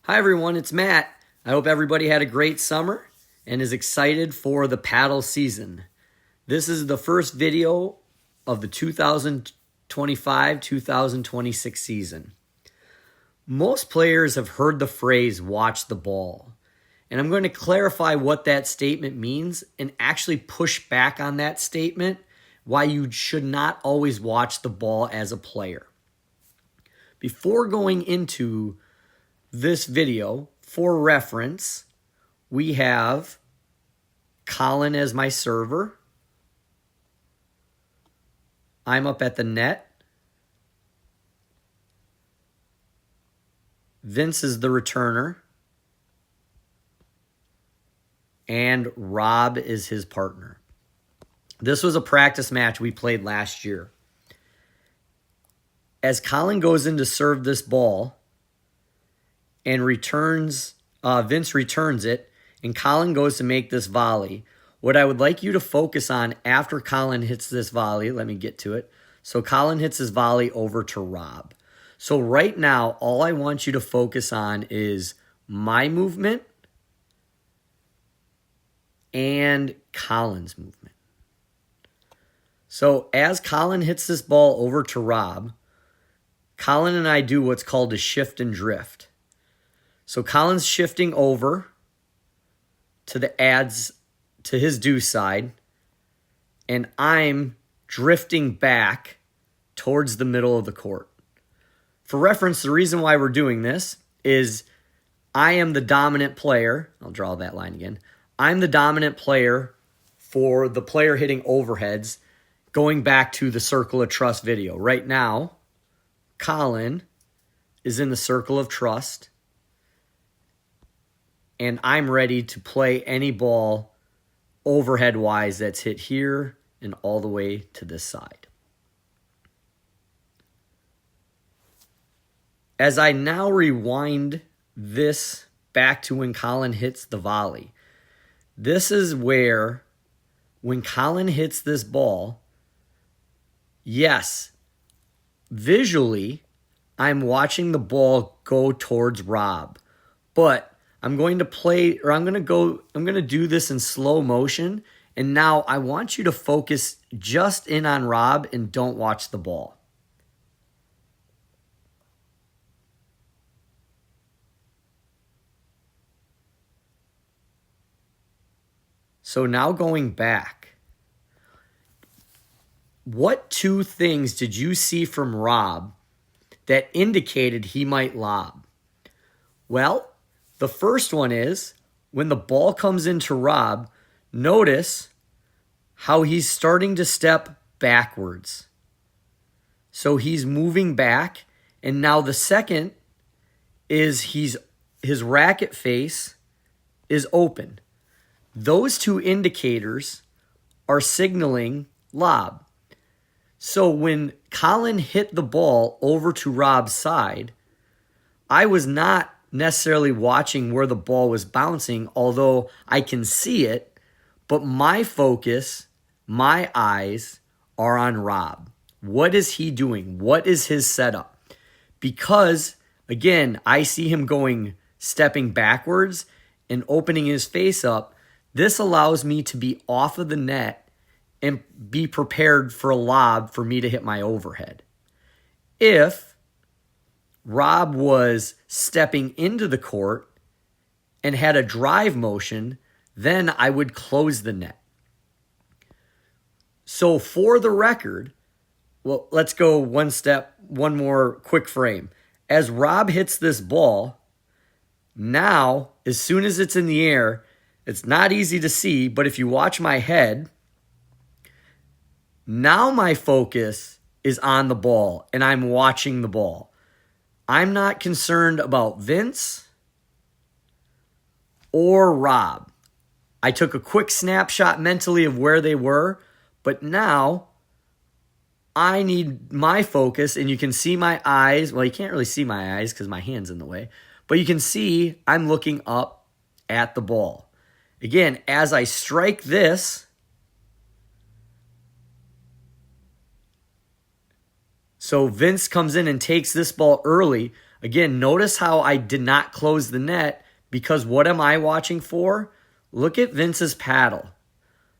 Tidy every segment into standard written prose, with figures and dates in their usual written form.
Hi everyone, it's Matt. I hope everybody had a great summer and is excited for the paddle season. This is the first video of the 2025-2026 season. Most players have heard the phrase watch the ball, and I'm going to clarify what that statement means and actually push back on that statement, why you should not always watch the ball as a player. Before going into this video, for reference, we have Colin as my server. I'm up at the net. Vince is the returner. And Rob is his partner. This was a practice match we played last year. As Colin goes in to serve this ball and Vince returns it, and Colin goes to make this volley. What I would like you to focus on after Colin hits this volley, let me get to it. So Colin hits his volley over to Rob. So right now, all I want you to focus on is my movement and Colin's movement. So as Colin hits this ball over to Rob, Colin and I do what's called a shift and drift. So Colin's shifting over to his deuce side, and I'm drifting back towards the middle of the court. For reference, the reason why we're doing this is I am the dominant player. I'll draw that line again. I'm the dominant player for the player hitting overheads, going back to the Circle of Trust video. Right now, Colin is in the Circle of Trust, and I'm ready to play any ball overhead-wise that's hit here and all the way to this side. As I now rewind this back to when Colin hits the volley, this is where, when Colin hits this ball, yes, visually, I'm watching the ball go towards Rob, but I'm going to do this in slow motion, and now I want you to focus just in on Rob and don't watch the ball. So now going back, what two things did you see from Rob that indicated he might lob? Well, the first one is when the ball comes into Rob, notice how he's starting to step backwards. So he's moving back, and now the second is his racket face is open. Those two indicators are signaling lob. So when Colin hit the ball over to Rob's side, I was not necessarily watching where the ball was bouncing, although I can see it, but my focus, my eyes are on Rob. What is he doing? What is his setup? Because, again, I see him stepping backwards and opening his face up. This allows me to be off of the net and be prepared for a lob for me to hit my overhead. If Rob was stepping into the court and had a drive motion, then I would close the net. So for the record, well, let's go one more quick frame. As Rob hits this ball, now, as soon as it's in the air, it's not easy to see, but if you watch my head, now my focus is on the ball, and I'm watching the ball. I'm not concerned about Vince or Rob. I took a quick snapshot mentally of where they were, but now I need my focus, and you can see my eyes. Well, you can't really see my eyes because my hand's in the way, but you can see I'm looking up at the ball. Again, as I strike this, so Vince comes in and takes this ball early. Again, notice how I did not close the net because what am I watching for? Look at Vince's paddle.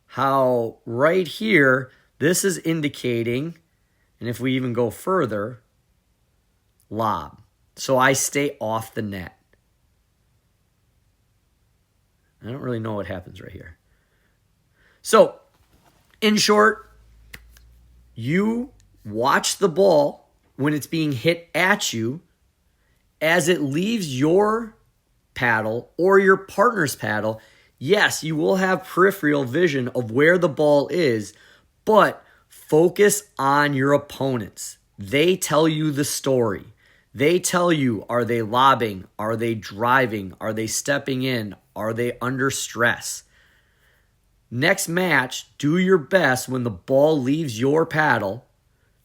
How right here, this is indicating, and if we even go further, lob. So I stay off the net. I don't really know what happens right here. So, in short, you watch the ball when it's being hit at you as it leaves your paddle or your partner's paddle. Yes, you will have peripheral vision of where the ball is, but focus on your opponents. They tell you the story. They tell you, are they lobbing? Are they driving? Are they stepping in? Are they under stress? Next match, do your best when the ball leaves your paddle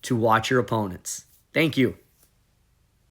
to watch your opponents. Thank you.